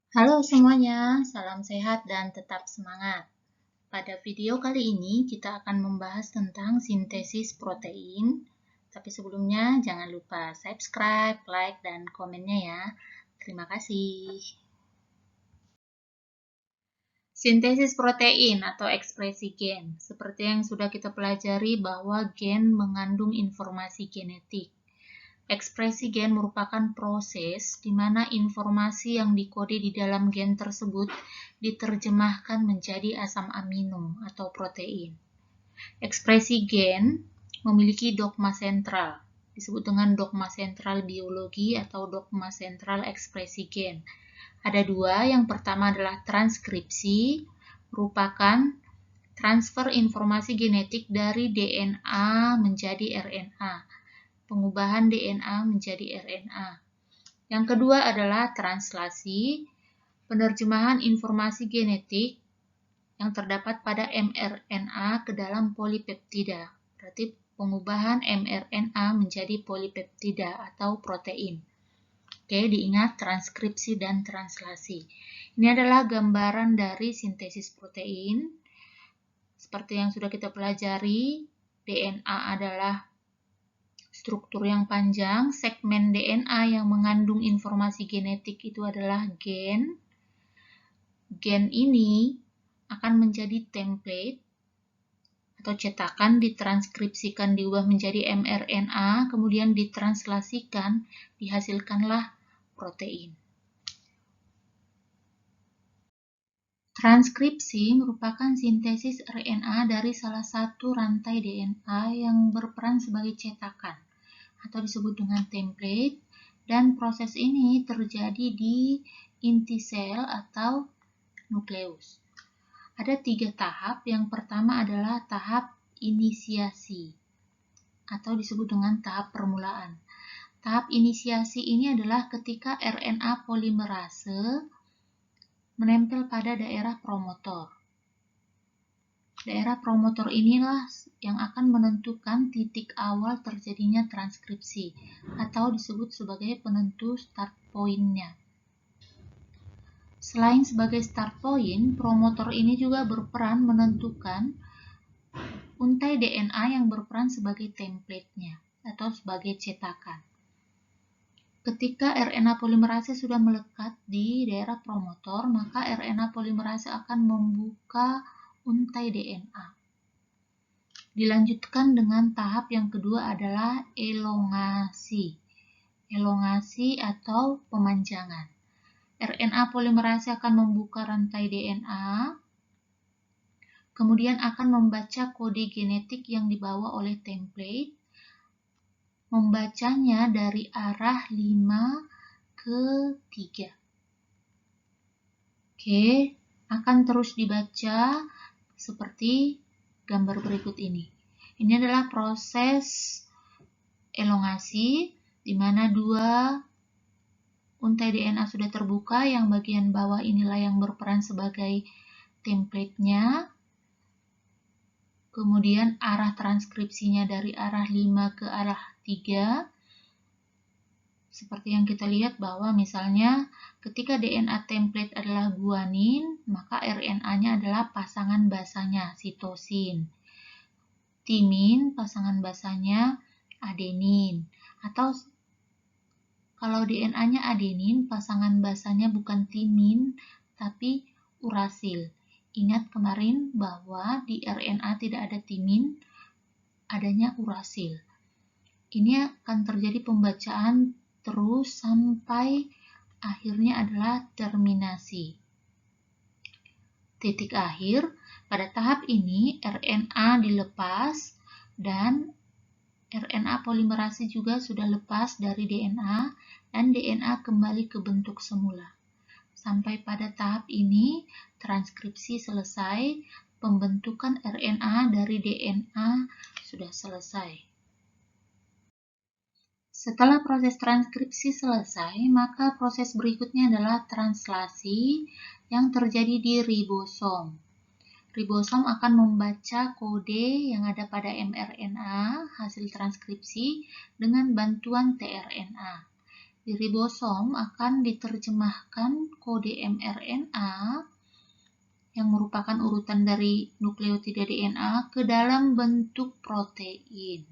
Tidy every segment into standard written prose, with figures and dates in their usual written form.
Halo semuanya, salam sehat dan tetap semangat. Pada video kali ini kita akan membahas tentang sintesis protein. Tapi sebelumnya jangan lupa subscribe, like, dan komennya ya. Terima kasih. Sintesis protein atau ekspresi gen. Seperti yang sudah kita pelajari bahwa gen mengandung informasi genetik. Ekspresi gen merupakan proses di mana informasi yang dikode di dalam gen tersebut diterjemahkan menjadi asam amino atau protein. Ekspresi gen memiliki dogma sentral, disebut dengan dogma sentral biologi atau dogma sentral ekspresi gen. Ada dua, yang pertama adalah transkripsi, merupakan transfer informasi genetik dari DNA menjadi RNA. Pengubahan DNA menjadi RNA. Yang kedua adalah translasi, penerjemahan informasi genetik yang terdapat pada mRNA ke dalam polipeptida. Berarti pengubahan mRNA menjadi polipeptida atau protein. Oke, diingat transkripsi dan translasi. Ini adalah gambaran dari sintesis protein. Seperti yang sudah kita pelajari, DNA adalah struktur yang panjang. Segmen DNA yang mengandung informasi genetik itu adalah gen. Gen ini akan menjadi template atau cetakan, ditranskripsikan, diubah menjadi mRNA, kemudian ditranslasikan, dihasilkanlah protein. Transkripsi merupakan sintesis RNA dari salah satu rantai DNA yang berperan sebagai cetakan atau disebut dengan template, dan proses ini terjadi di inti sel atau nukleus. Ada 3 tahap. Yang pertama adalah tahap inisiasi atau disebut dengan tahap permulaan. Tahap inisiasi ini adalah ketika RNA polimerase menempel pada daerah promotor. Daerah promotor inilah yang akan menentukan titik awal terjadinya transkripsi atau disebut sebagai penentu start point-nya. Selain sebagai start point, promotor ini juga berperan menentukan untai DNA yang berperan sebagai template-nya atau sebagai cetakan. Ketika RNA polimerase sudah melekat di daerah promotor, maka RNA polimerase akan membuka untai DNA. Dilanjutkan dengan tahap yang kedua adalah elongasi. Elongasi atau pemanjangan. RNA polimerase akan membuka rantai DNA, kemudian akan membaca kode genetik yang dibawa oleh template, membacanya dari arah 5 ke 3. Oke, akan terus dibaca seperti gambar berikut ini. Ini adalah proses elongasi, di mana 2 untai DNA sudah terbuka, yang bagian bawah inilah yang berperan sebagai template-nya. Kemudian arah transkripsinya dari arah 5 ke arah 3. Seperti yang kita lihat bahwa misalnya ketika DNA template adalah guanin, maka RNA-nya adalah pasangan basanya sitosin. Timin, pasangan basanya adenin. Atau kalau DNA-nya adenin, pasangan basanya bukan timin, tapi urasil. Ingat kemarin bahwa di RNA tidak ada timin, adanya urasil. Ini akan terjadi pembacaan terus sampai akhirnya adalah terminasi. Titik akhir, pada tahap ini RNA dilepas dan RNA polimerase juga sudah lepas dari DNA dan DNA kembali ke bentuk semula. Sampai pada tahap ini transkripsi selesai, pembentukan RNA dari DNA sudah selesai. Setelah proses transkripsi selesai, maka proses berikutnya adalah translasi yang terjadi di ribosom. Ribosom akan membaca kode yang ada pada mRNA hasil transkripsi dengan bantuan tRNA. Di ribosom akan diterjemahkan kode mRNA yang merupakan urutan dari nukleotida DNA ke dalam bentuk protein.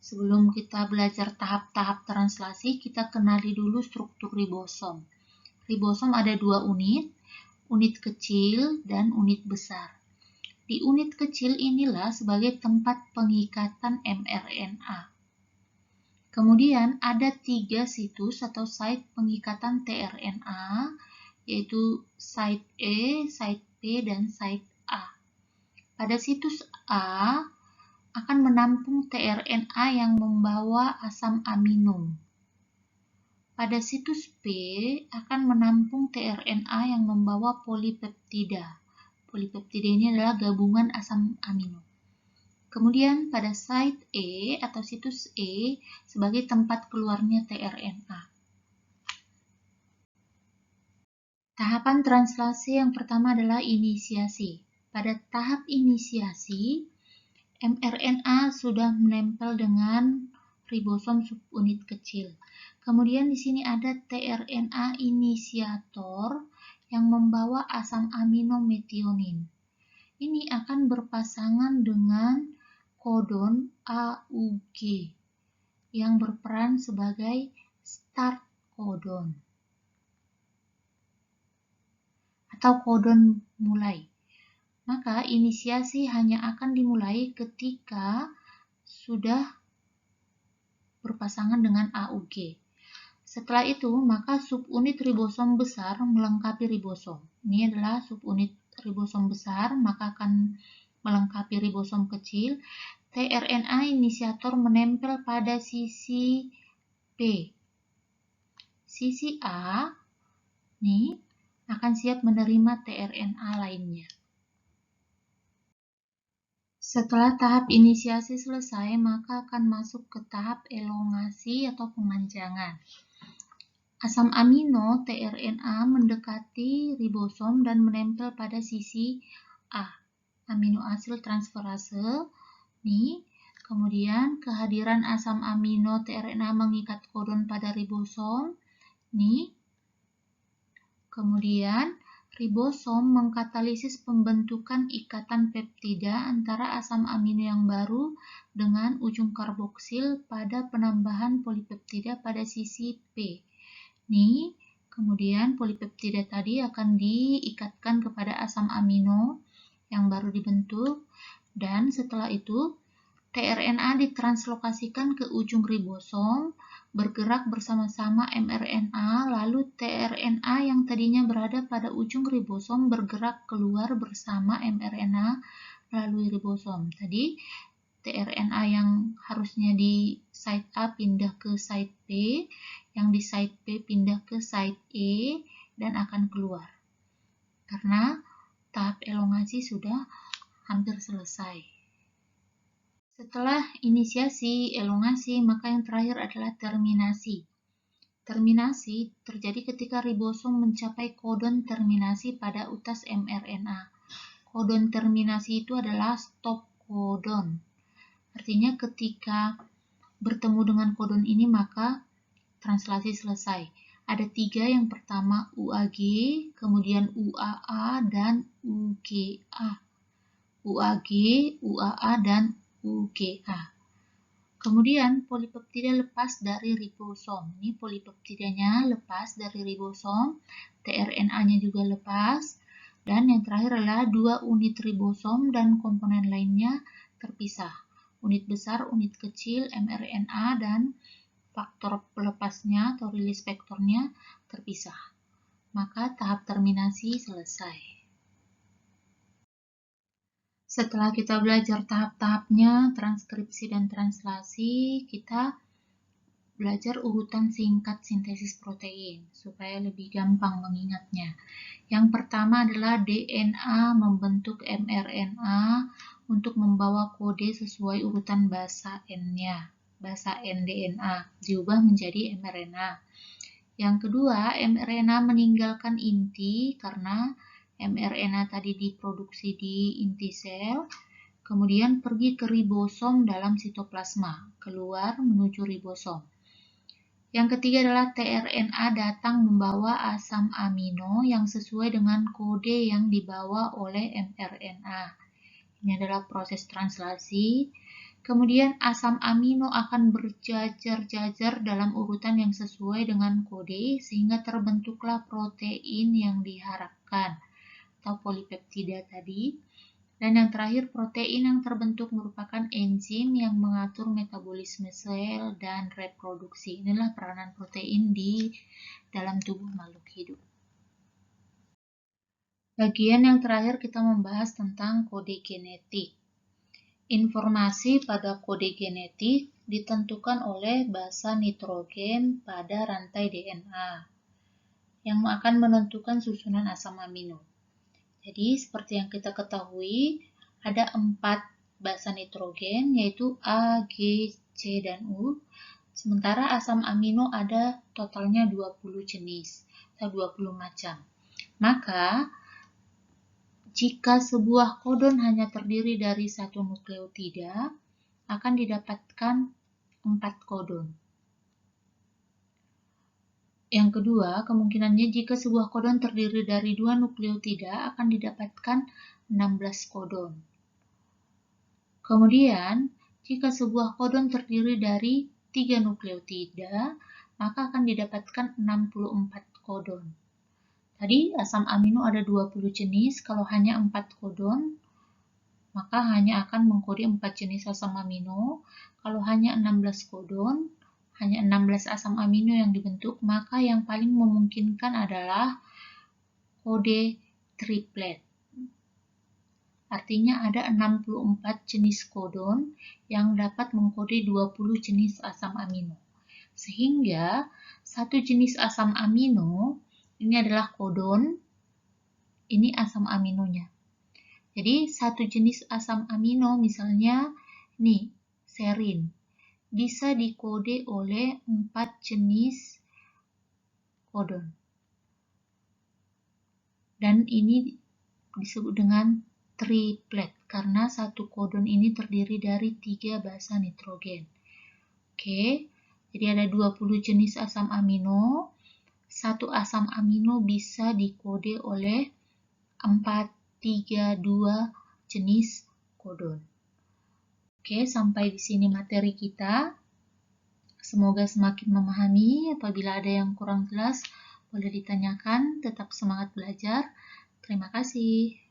Sebelum kita belajar tahap-tahap translasi, kita kenali dulu struktur ribosom. Ribosom ada dua unit kecil dan unit besar. Di unit kecil inilah sebagai tempat pengikatan mRNA. Kemudian ada 3 situs atau site pengikatan tRNA, yaitu site E, site P, dan site A. Pada situs A akan menampung tRNA yang membawa asam amino. Pada situs P akan menampung tRNA yang membawa polipeptida. Polipeptida ini adalah gabungan asam amino. Kemudian pada site E atau situs E sebagai tempat keluarnya tRNA. Tahapan translasi yang pertama adalah inisiasi. Pada tahap inisiasi, mRNA sudah menempel dengan ribosom subunit kecil. Kemudian di sini ada tRNA inisiator yang membawa asam amino metionin. Ini akan berpasangan dengan kodon AUG yang berperan sebagai start kodon atau kodon mulai. Maka inisiasi hanya akan dimulai ketika sudah berpasangan dengan AUG. Setelah itu, maka subunit ribosom besar melengkapi ribosom. Ini adalah subunit ribosom besar, maka akan melengkapi ribosom kecil. tRNA inisiator menempel pada sisi P. Sisi A nih akan siap menerima tRNA lainnya. Setelah tahap inisiasi selesai, maka akan masuk ke tahap elongasi atau pemanjangan. Asam amino tRNA mendekati ribosom dan menempel pada sisi A. Amino asid transferase. Nih, kemudian kehadiran asam amino tRNA mengikat kodon pada ribosom. Nih, kemudian ribosom mengkatalisis pembentukan ikatan peptida antara asam amino yang baru dengan ujung karboksil pada penambahan polipeptida pada sisi P. Nih, kemudian polipeptida tadi akan diikatkan kepada asam amino yang baru dibentuk, dan setelah itu tRNA ditranslokasikan ke ujung ribosom, bergerak bersama-sama mRNA, lalu tRNA yang tadinya berada pada ujung ribosom bergerak keluar bersama mRNA melalui ribosom. Tadi tRNA yang harusnya di site A pindah ke site P, yang di site P pindah ke site E, dan akan keluar. Karena tahap elongasi sudah hampir selesai. Setelah inisiasi, elongasi, maka yang terakhir adalah terminasi. Terminasi terjadi ketika ribosom mencapai kodon terminasi pada utas mRNA. Kodon terminasi itu adalah stop kodon. Artinya ketika bertemu dengan kodon ini maka translasi selesai. Ada 3, yang pertama UAG, kemudian UAA, dan UGA. UAG, UAA, dan UGA. Kemudian polipeptida lepas dari ribosom. Ini polipeptidanya lepas dari ribosom, tRNA-nya juga lepas, dan yang terakhir adalah 2 unit ribosom dan komponen lainnya terpisah. Unit besar, unit kecil, mRNA, dan faktor pelepasnya atau rilis vektornya terpisah. Maka tahap terminasi selesai. Setelah kita belajar tahap-tahapnya, transkripsi dan translasi, kita belajar urutan singkat sintesis protein supaya lebih gampang mengingatnya. Yang pertama adalah DNA membentuk mRNA untuk membawa kode sesuai urutan basa N-nya. Basa N DNA diubah menjadi mRNA. Yang kedua, mRNA meninggalkan inti karena mRNA tadi diproduksi di inti sel, kemudian pergi ke ribosom dalam sitoplasma, keluar menuju ribosom. Yang ketiga adalah tRNA datang membawa asam amino yang sesuai dengan kode yang dibawa oleh mRNA. Ini adalah proses translasi. Kemudian asam amino akan berjajar-jajar dalam urutan yang sesuai dengan kode sehingga terbentuklah protein yang diharapkan atau polipeptida tadi. Dan yang terakhir, protein yang terbentuk merupakan enzim yang mengatur metabolisme sel dan reproduksi. Inilah peranan protein di dalam tubuh makhluk hidup. Bagian yang terakhir kita membahas tentang kode genetik. Informasi pada kode genetik ditentukan oleh basa nitrogen pada rantai DNA yang akan menentukan susunan asam amino. Jadi seperti yang kita ketahui ada 4 basa nitrogen yaitu A, G, C, dan U. Sementara asam amino ada totalnya 20 jenis atau 20 macam. Maka jika sebuah kodon hanya terdiri dari satu nukleotida, akan didapatkan 4 kodon. Yang kedua, kemungkinannya jika sebuah kodon terdiri dari 2 nukleotida akan didapatkan 16 kodon. Kemudian, jika sebuah kodon terdiri dari 3 nukleotida, maka akan didapatkan 64 kodon. Tadi asam amino ada 20 jenis, kalau hanya 4 kodon, maka hanya akan mengkode 4 jenis asam amino. Kalau hanya 16 kodon, hanya 16 asam amino yang dibentuk, maka yang paling memungkinkan adalah kode triplet. Artinya ada 64 jenis kodon yang dapat mengkode 20 jenis asam amino. Sehingga satu jenis asam amino ini adalah kodon, ini asam aminonya. Jadi satu jenis asam amino misalnya nih serin bisa dikode oleh 4 jenis kodon. Dan ini disebut dengan triplet karena satu kodon ini terdiri dari 3 basa nitrogen. Oke, jadi ada 20 jenis asam amino. Satu asam amino bisa dikode oleh 4, 3, 2 jenis kodon. Oke, sampai di sini materi kita. Semoga semakin memahami. Apabila ada yang kurang jelas, boleh ditanyakan. Tetap semangat belajar. Terima kasih.